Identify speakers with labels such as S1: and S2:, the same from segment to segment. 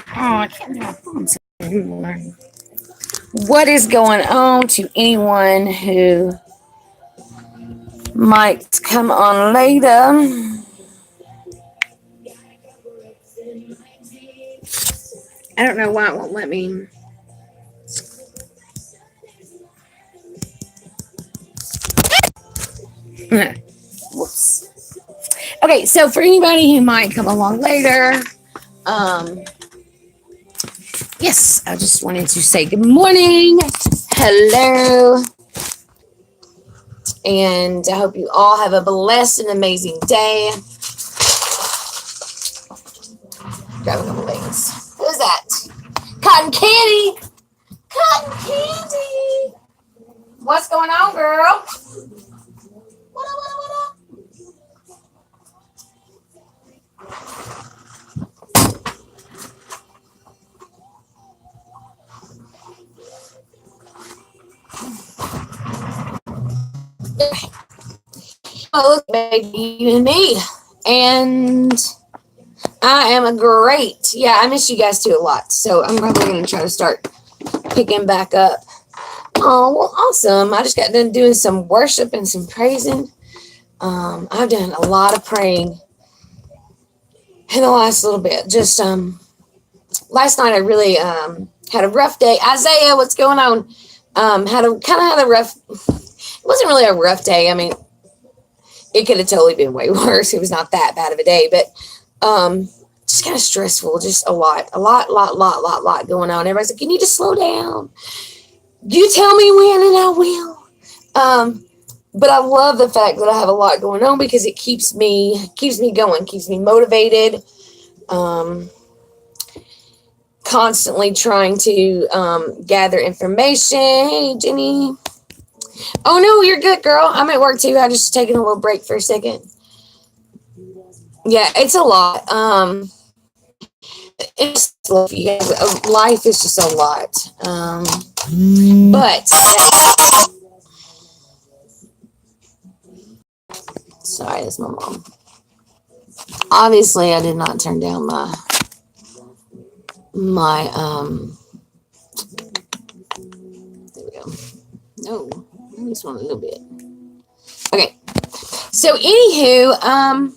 S1: I can't do my phone anymore. What is going on to anyone who might come on later? I don't know why it won't let me. Whoops. Okay, so for anybody who might come along later, um, yes, I just wanted to say good morning, hello, and I hope you all have a blessed and amazing day. Grab a couple things. Who's that? Cotton Candy! Cotton Candy! What's going on, girl? What up, what up, what up? Oh, look, baby, and me. And I am great. Yeah, I miss you guys too a lot. So I'm probably going to try to start picking back up. Oh, well, awesome. I just got done doing some worship and some praising. I've done a lot of praying in the last little bit. Just last night I really had a rough day. Isaiah, what's going on? Had a rough. It wasn't really a rough day. I mean, it could have totally been way worse. It was not that bad of a day, but just kind of stressful. Just a lot going on. Everybody's like, you need to slow down. You tell me when, and I will. But I love the fact that I have a lot going on because it keeps me going, keeps me motivated. Constantly trying to gather information. Hey, Jenny. Oh no, you're good, girl. I'm at work too. I just taking a little break for a second. Yeah, it's a lot. It's you guys, life is just a lot. But sorry, that's my mom. Obviously, I did not turn down my there we go. No, I just want a little bit. Okay. So anywho,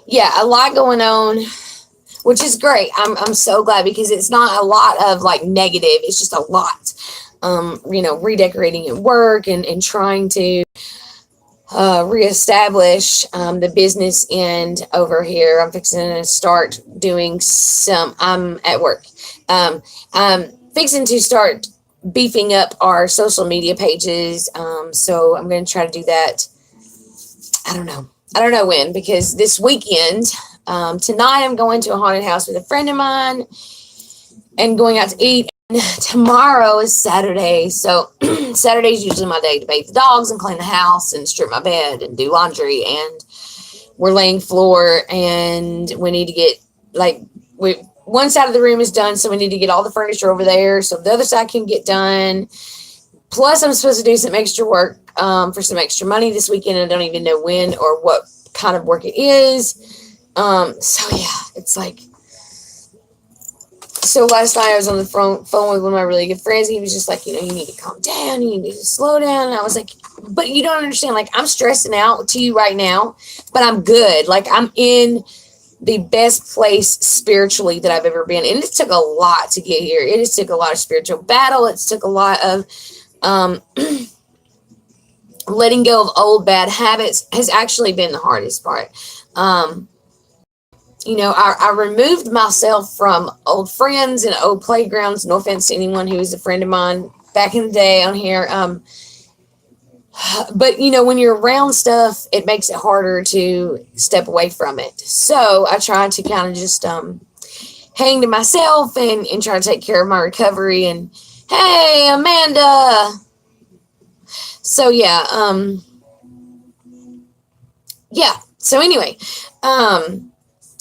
S1: yeah, a lot going on, which is great. I'm so glad because it's not a lot of like negative. It's just a lot. Redecorating at work and trying to reestablish the business end over here. I'm fixing to start doing some. I'm at work. I'm fixing to start beefing up our social media pages. So I'm going to try to do that. I don't know when, because this weekend, tonight I'm going to a haunted house with a friend of mine and going out to eat. And tomorrow is Saturday. So Saturday is usually my day to bathe the dogs and clean the house and strip my bed and do laundry. And we're laying floor and we need to get one side of the room is done. So we need to get all the furniture over there so the other side can get done. Plus, I'm supposed to do some extra work for some extra money this weekend. I don't even know when or what kind of work it is. So, yeah, it's like... So last night I was on the phone with one of my really good friends. He was just like, you need to calm down. You need to slow down. And I was like, but you don't understand. Like, I'm stressing out to you right now, but I'm good. Like, I'm in the best place spiritually that I've ever been. And it took a lot to get here. It just took a lot of spiritual battle. It took a lot of... letting go of old bad habits has actually been the hardest part. I removed myself from old friends and old playgrounds. No offense to anyone who was a friend of mine back in the day on here. But when you're around stuff, it makes it harder to step away from it. So I try to kind of just hang to myself and try to take care of my recovery. And hey, Amanda. So yeah, So anyway,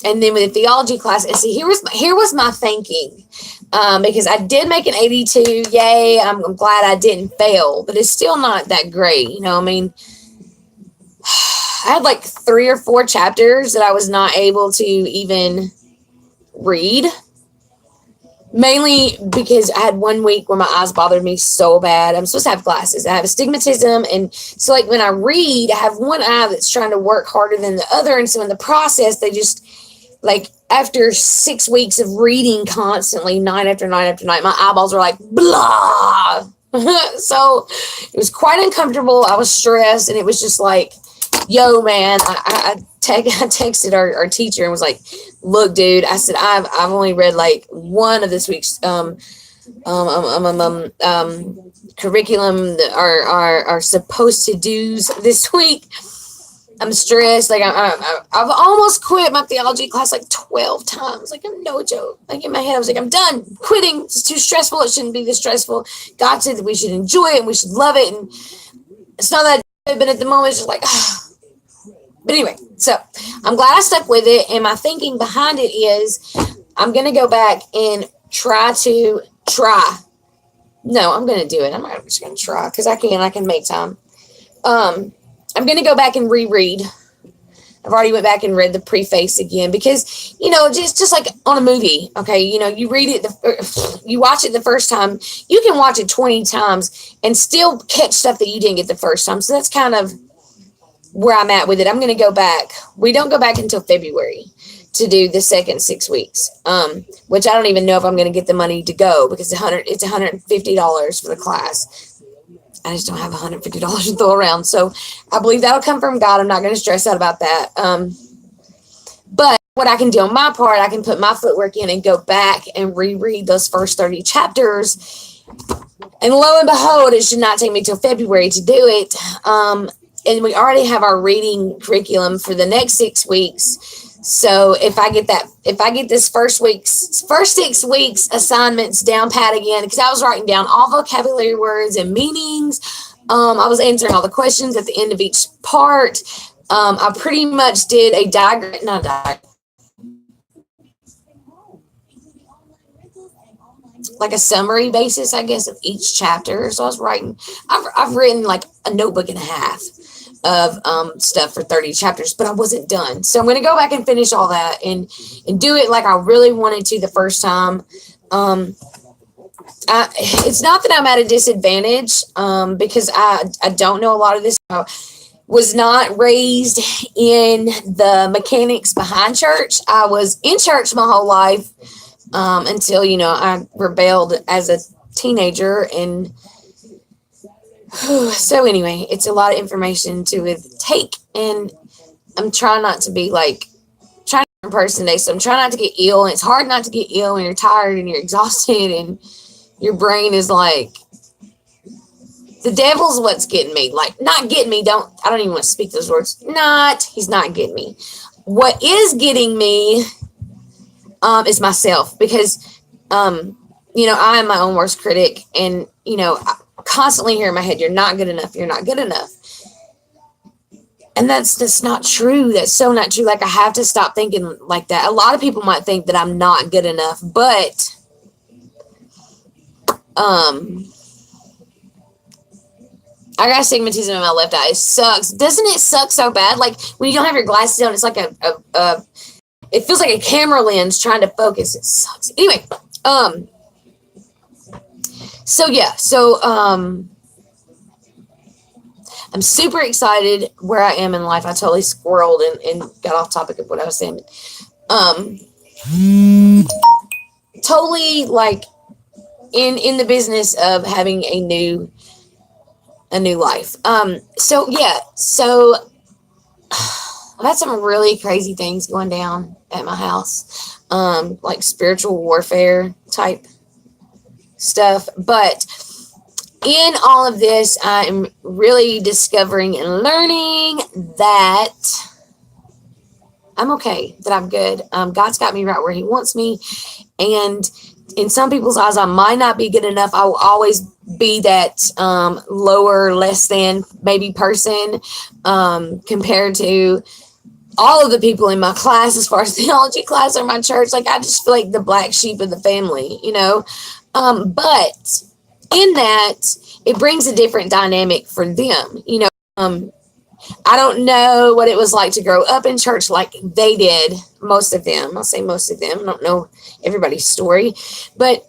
S1: and then with the theology class, and see, here was my thinking, because I did make an 82. Yay! I'm glad I didn't fail, but it's still not that great. I mean, I had like 3 or 4 chapters that I was not able to even read. Mainly because I had 1 week where my eyes bothered me so bad. I'm supposed to have glasses. I have astigmatism. And so like when I read, I have one eye that's trying to work harder than the other. And so in the process, they just like after 6 weeks of reading constantly, night after night after night, my eyeballs were like, blah. So it was quite uncomfortable. I was stressed, and it was just like, yo, man, I texted our teacher and was like, look, dude, I said, I've only read like one of this week's curriculum, our supposed to do's this week. I'm stressed. Like I've almost quit my theology class like 12 times. Like, I'm no joke. Like in my head, I was like, I'm done quitting. It's too stressful. It shouldn't be this stressful. God said that we should enjoy it and we should love it. And it's not that, but at the moment, it's just like, But anyway, so I'm glad I stuck with it. And my thinking behind it is I'm going to go back and try. No, I'm going to do it. I'm not just going to try because I can make time. I'm going to go back and reread. I've already went back and read the preface again because, just like on a movie, okay, you read it, you watch it the first time, you can watch it 20 times and still catch stuff that you didn't get the first time. So that's kind of where I'm at with it. I'm going to go back. We don't go back until February to do the second 6 weeks, which I don't even know if I'm going to get the money to go because it's $150 for the class. I just don't have $150 to throw around. So I believe that'll come from God. I'm not going to stress out about that. But what I can do on my part, I can put my footwork in and go back and reread those first 30 chapters. And lo and behold, it should not take me till February to do it. And we already have our reading curriculum for the next 6 weeks. So if I get this first 6 weeks assignments down pat again, because I was writing down all vocabulary words and meanings. I was answering all the questions at the end of each part. I pretty much did a like a summary basis, I guess, of each chapter. So I was writing, I've written like a notebook and a half of stuff for 30 chapters, but I wasn't done. So I'm going to go back and finish all that and do it like I really wanted to the first time. It's not that I'm at a disadvantage because I don't know a lot of this. I was not raised in the mechanics behind church. I was in church my whole life until, I rebelled as a teenager. And so anyway, it's a lot of information to take. And I'm trying not to be like trying to impersonate. So I'm trying not to get ill. And it's hard not to get ill when you're tired and you're exhausted and your brain is like, the devil's what's getting me. Like, not getting me. I don't even want to speak those words. He's not getting me. What is getting me is myself, because I am my own worst critic, and I constantly hear in my head, you're not good enough, you're not good enough. And that's not true. That's so not true. Like, I have to stop thinking like that. A lot of people might think that I'm not good enough, but I got astigmatism in my left eye. It sucks. Doesn't it suck so bad? Like, when you don't have your glasses on, it's like it feels like a camera lens trying to focus. It sucks. Anyway, I'm super excited where I am in life. I totally squirreled and got off topic of what I was saying. Totally like in the business of having a new life. So I've had some really crazy things going down at my house, like spiritual warfare type stuff. But in all of this, I am really discovering and learning that I'm okay, that I'm good. God's got me right where he wants me. And in some people's eyes, I might not be good enough. I will always be that lower, less than maybe person compared to all of the people in my class, as far as theology class or my church. Like, I just feel like the black sheep of the family, but in that, it brings a different dynamic for them. I don't know what it was like to grow up in church like they did, most of them. I'll say most of them. I don't know everybody's story. But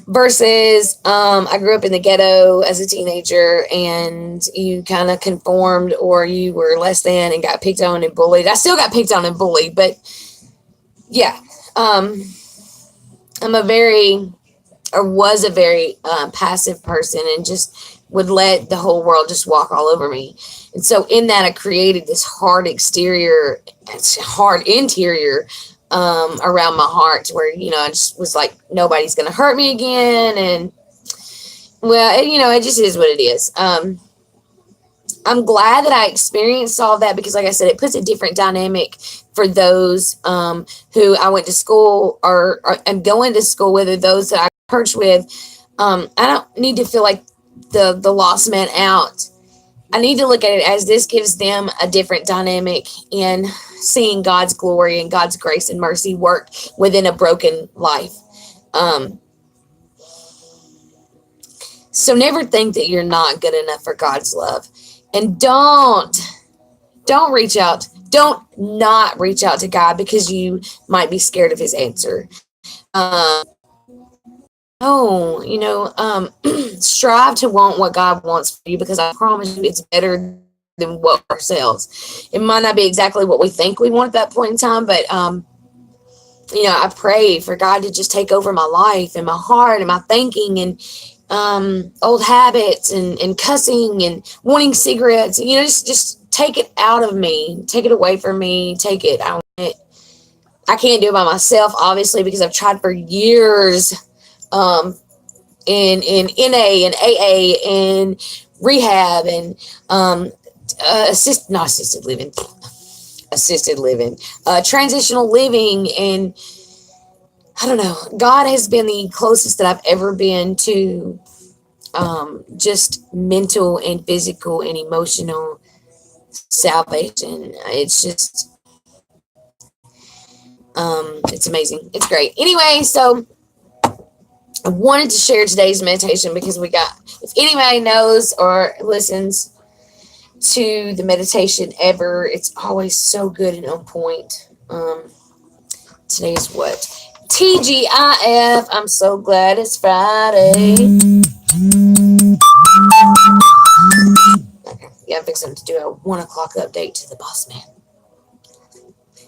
S1: versus I grew up in the ghetto as a teenager, and you kind of conformed, or you were less than and got picked on and bullied. I still got picked on and bullied, but yeah. I'm a very, or was a very passive person, and just would let the whole world just walk all over me. And so in that, I created this hard exterior, hard interior around my heart, where, I just was like, nobody's going to hurt me again. And well, it just is what it is. I'm glad that I experienced all that, because like I said, it puts a different dynamic for those who I went to school or am going to school with, or those that I church with. I don't need to feel like the lost man out. I need to look at it as this gives them a different dynamic in seeing God's glory and God's grace and mercy work within a broken life. So never think that you're not good enough for God's love. And don't reach out. Don't not reach out to God because you might be scared of his answer. Strive to want what God wants for you, because I promise you it's better than what ourselves. It might not be exactly what we think we want at that point in time, but I pray for God to just take over my life and my heart and my thinking, and old habits and cussing and wanting cigarettes. Just take it out of me, take it away from me, take it. I can't do it by myself, obviously, because I've tried for years. In NA and AA and rehab and assisted living, transitional living, and I don't know. God has been the closest that I've ever been to just mental and physical and emotional salvation. It's just it's amazing. It's great. Anyway, so I wanted to share today's meditation because if anybody knows or listens to the meditation ever, it's always so good and on point. Today is what? TGIF. I'm so glad it's Friday. Okay. Yeah, I'm fixing to do a 1:00 update to the boss man.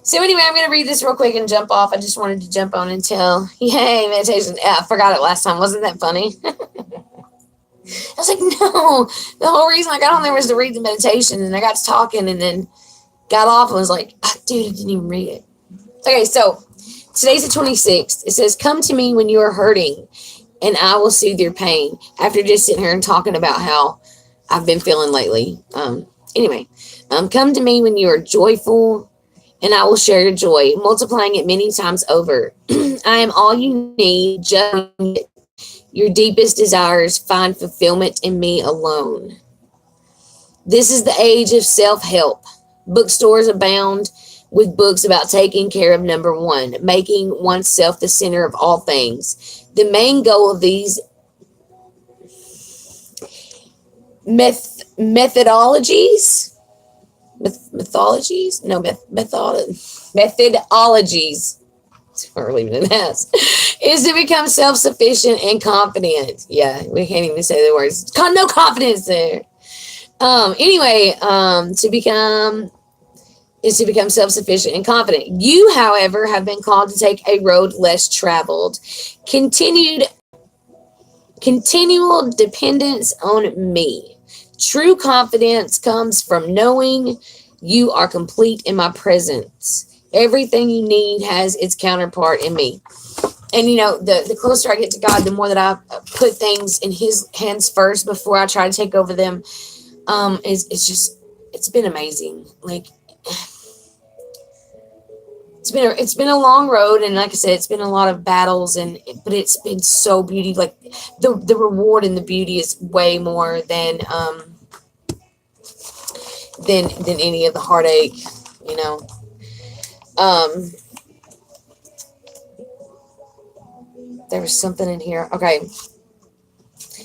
S1: So anyway, I'm going to read this real quick and jump off. I just wanted to jump on and tell, yay, meditation. Yeah, I forgot it last time. Wasn't that funny? I was like, no. The whole reason I got on there was to read the meditation, and I got to talking and then got off and was like, dude, I didn't even read it. Okay, so today's the 26th. It says, come to me when you are hurting, and I will soothe your pain. After just sitting here and talking about how I've been feeling lately. Anyway, come to me when you are joyful, and I will share your joy, multiplying it many times over. I am all you need. Just your deepest desires find fulfillment in me alone. This is the age of self-help. Bookstores abound with books about taking care of number one, making oneself the center of all things. The main goal of these methodologies we're leaving it as, is to become self-sufficient and confident. Yeah, we can't even say the words. No confidence there. To become self-sufficient and confident. You, however, have been called to take a road less traveled. Continual dependence on me. True confidence comes from knowing you are complete in my presence. Everything you need has its counterpart in me. And, the closer I get to God, the more that I put things in his hands first before I try to take over them. It's been amazing. Like, it's been a long road. And like I said, it's been a lot of battles, but it's been so beautiful. Like the reward and the beauty is way more than any of the heartache, there was something in here. Okay.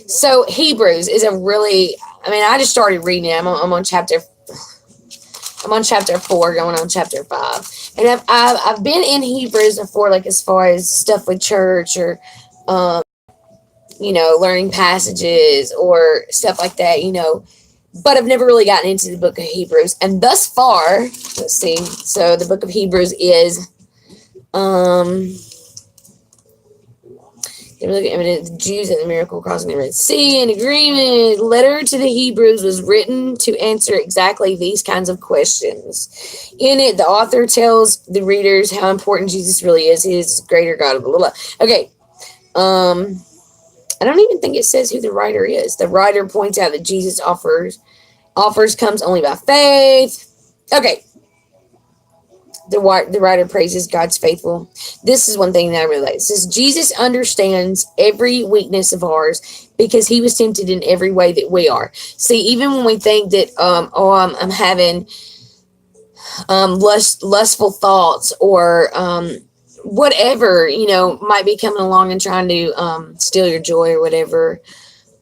S1: So Hebrews is a really I mean, I just started reading it. I'm on chapter 4, going on chapter 5. And I've been in Hebrews before, like as far as stuff with church or, learning passages or stuff like that, but I've never really gotten into the book of Hebrews. And thus far, let's see. So the book of Hebrews is, the Jews and the miracle crossing the Red Sea, an agreement. Letter to the Hebrews was written to answer exactly these kinds of questions. In it, the author tells the readers how important Jesus really is. He is greater God. Blah, blah, blah. Okay. I don't even think it says who the writer is. The writer points out that Jesus offers comes only by faith. Okay. The writer praises God's faithful. This is one thing that I really like. It says, Jesus understands every weakness of ours because he was tempted in every way that we are. See, even when we think that, I'm having lustful thoughts or whatever, might be coming along and trying to steal your joy or whatever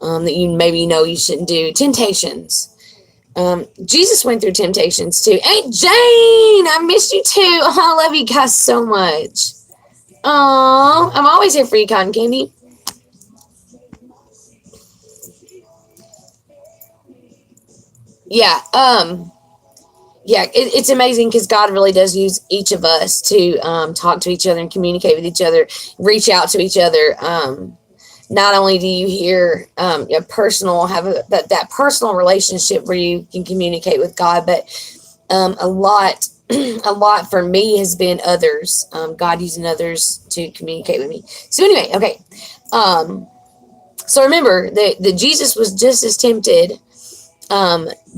S1: that you shouldn't do. Temptations. Jesus went through temptations too. Hey, Jane, I missed you too. Oh, I love you guys so much. Oh, I'm always here for you, Cotton Candy. Yeah, it's amazing because God really does use each of us to talk to each other and communicate with each other, reach out to each other. Not only do you hear have that personal relationship where you can communicate with God, but a lot for me has been others. God using others to communicate with me. So anyway, okay. So remember that Jesus was just as tempted.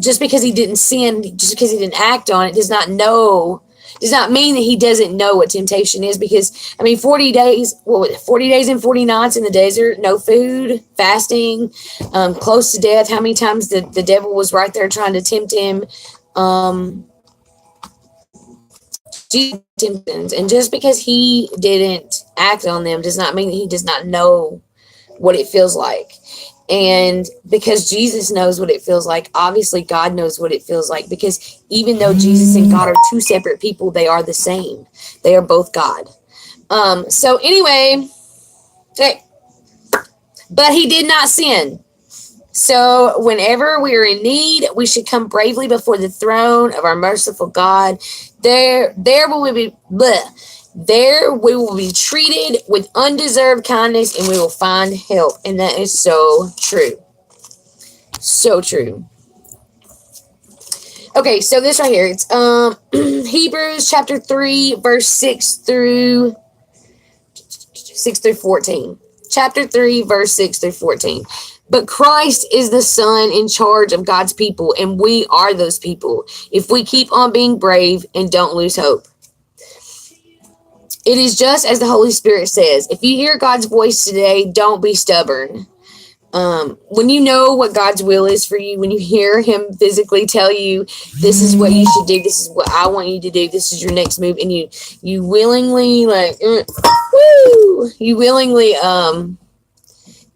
S1: Just because he didn't sin, just because he didn't act on it, does not mean that he doesn't know what temptation is. Because 40 days and 40 nights in the desert, no food, fasting, close to death. How many times the devil was right there trying to tempt him? And just because he didn't act on them does not mean that he does not know what it feels like. And because Jesus knows what it feels like, obviously God knows what it feels like, because even though Jesus and God are two separate people, they are the same. They are both God. So anyway, okay. But he did not sin. So whenever we are in need, we should come bravely before the throne of our merciful God. There we will be treated with undeserved kindness, and we will find help. And that is so true. So true. Okay, so this right here, it's Hebrews chapter 3, verse 6 through 14. Chapter 3, verse 6 through 14. But Christ is the Son in charge of God's people, and we are those people if we keep on being brave and don't lose hope. It is just as the Holy Spirit says. If you hear God's voice today, don't be stubborn. When you know what God's will is for you, when you hear him physically tell you, this is what you should do, this is what I want you to do, this is your next move, and you willingly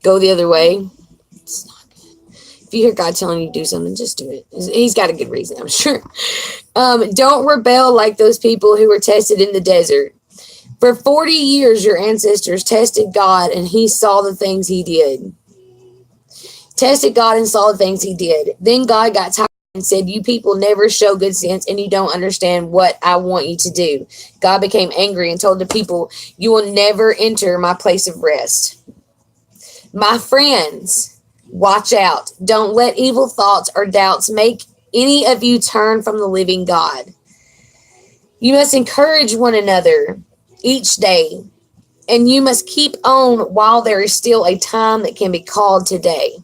S1: go the other way. It's not good. If you hear God telling you to do something, just do it. He's got a good reason, I'm sure. Don't rebel like those people who were tested in the desert. For 40 years, your ancestors tested God, and he saw the things he did. Tested God and saw the things he did. Then God got tired and said, you people never show good sense, and you don't understand what I want you to do. God became angry and told the people, you will never enter my place of rest. My friends, watch out. Don't let evil thoughts or doubts make any of you turn from the living God. You must encourage one another each day, and you must keep on while there is still a time that can be called today.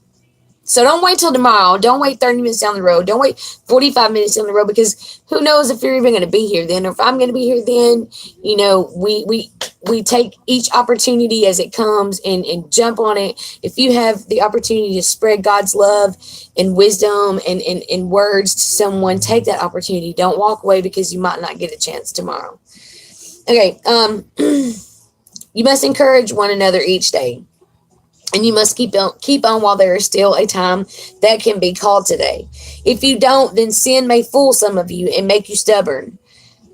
S1: So don't wait till tomorrow. Don't wait 30 minutes down the road. Don't wait 45 minutes down the road, because who knows if you're even going to be here then, or if I'm going to be here then. We take each opportunity as it comes and jump on it. If you have the opportunity to spread God's love and wisdom and words to someone, take that opportunity. Don't walk away because you might not get a chance tomorrow. Okay, you must encourage one another each day. And you must keep on while there is still a time that can be called today. If you don't, then sin may fool some of you and make you stubborn.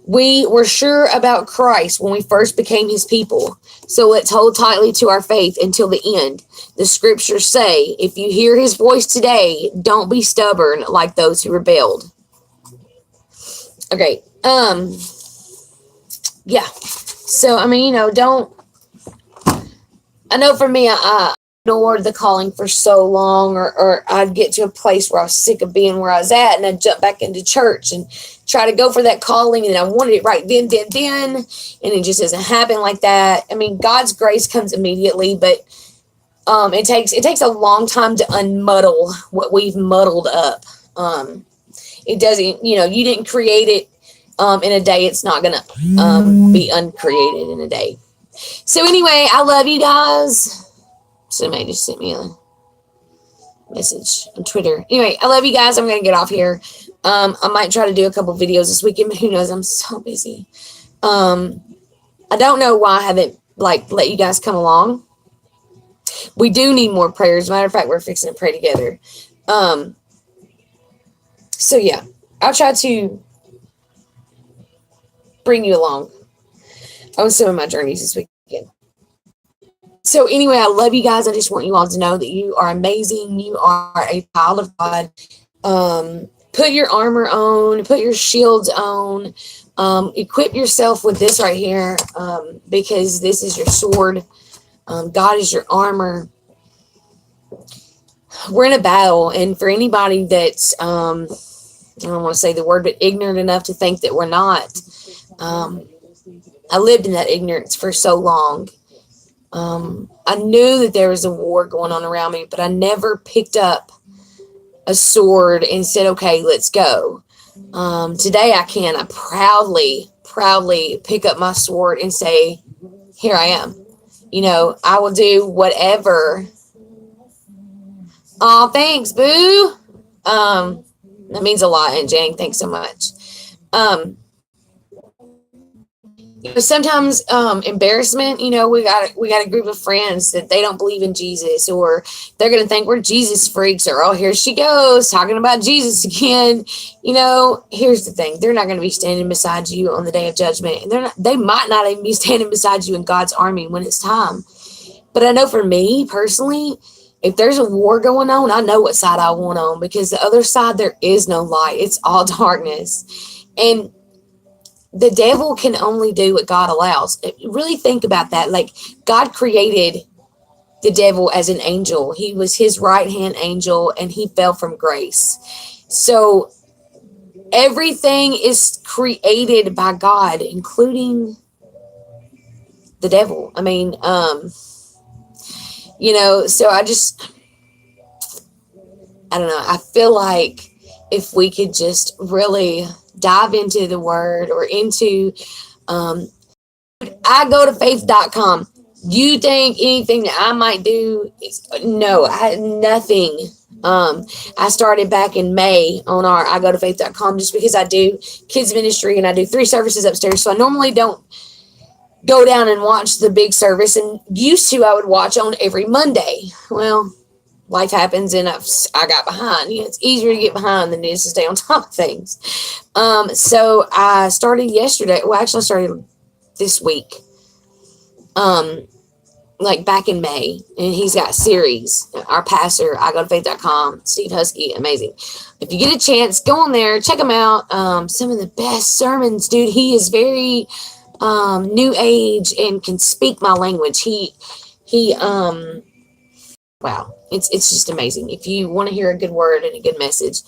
S1: We were sure about Christ when we first became his people. So let's hold tightly to our faith until the end. The scriptures say, if you hear his voice today, don't be stubborn like those who rebelled. Okay. Yeah. So, I mean, I know for me, I ignored the calling for so long, or I'd get to a place where I was sick of being where I was at, and I'd jump back into church and try to go for that calling, and I wanted it right then, and it just doesn't happen like that. I mean, God's grace comes immediately, but it takes a long time to unmuddle what we've muddled up. It doesn't, you didn't create it in a day. It's not gonna be uncreated in a day. So anyway, I love you guys. Somebody just sent me a message on Twitter. Anyway, I love you guys. I'm going to get off here. I might try to do a couple videos this weekend, but who knows? I'm so busy. I don't know why I haven't let you guys come along. We do need more prayers. As a matter of fact, we're fixing to pray together. So yeah, I'll try to bring you along on some of my journeys this weekend. So anyway, I love you guys. I just want you all to know that you are amazing. You are a child of God. Put your armor on. Put your shields on. Equip yourself with this right here, because this is your sword. God is your armor. We're in a battle, and for anybody that's, I don't want to say the word, but ignorant enough to think that we're not, I lived in that ignorance for so long. I knew that there was a war going on around me, but I never picked up a sword and said, okay, let's go. Today I can. I proudly pick up my sword and say, here I am. I will do whatever. Oh, thanks, boo. That means a lot, Aunt Jane. Thanks so much. Sometimes embarrassment, we got a group of friends that they don't believe in Jesus, or they're going to think we're Jesus freaks, or, oh, here she goes talking about Jesus again. Here's the thing. They're not going to be standing beside you on the day of judgment, and they might not even be standing beside you in God's army when it's time. But I know for me personally, if there's a war going on, I know what side I want on, because the other side, there is no light. It's all darkness. And the devil can only do what God allows. Really think about that. God created the devil as an angel. He was his right-hand angel, and he fell from grace. So everything is created by God, including the devil. I mean, so I don't know. I feel like if we could just really dive into the word, or into, I go to faith.com. You think anything that I might do? No, I had nothing. I started back in May on our I go to faith.com, just because I do kids ministry and I do 3 services upstairs. So I normally don't go down and watch the big service, and used to I would watch on every Monday. Well, life happens, and I got behind. It's easier to get behind than it is to stay on top of things. So I started yesterday. Well, actually, I started this week. Back in May, and he's got series. Our pastor, I go to faith.com, Steve Husky, amazing. If you get a chance, go on there, check him out. Some of the best sermons, dude. He is very new age and can speak my language. Wow, it's just amazing. If you want to hear a good word and a good message,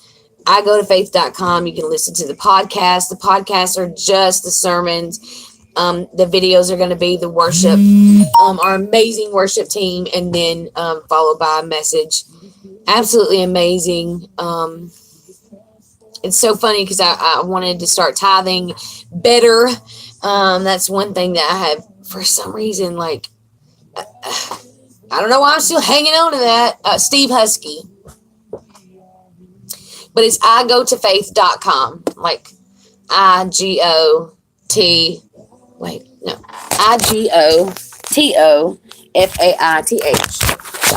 S1: I go to faith.com. You can listen to the podcast. The podcasts are just the sermons. The videos are going to be the worship, our amazing worship team, and then followed by a message. Absolutely amazing. It's so funny because I wanted to start tithing better. That's one thing that I have, for some reason, I don't know why I'm still hanging on to that. Steve Husky. But it's igotofaith.com. IGOTOFAITH.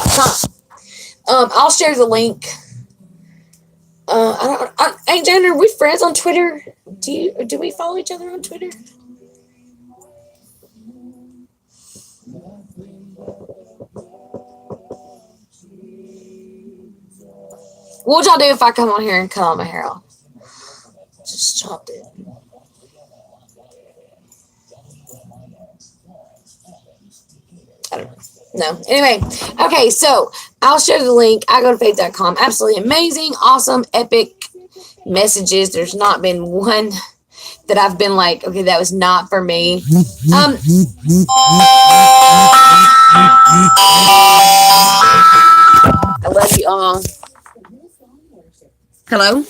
S1: faith.com. I'll share the link. Hey, Jen, are we friends on Twitter? Do we follow each other on Twitter? What would y'all do if I come on here and cut all my hair off? Just chopped it. I don't know. No. Anyway, okay, so I'll share the link. I go to faith.com. Absolutely amazing, awesome, epic messages. There's not been one that I've been like, okay, that was not for me. I love you all. Hello?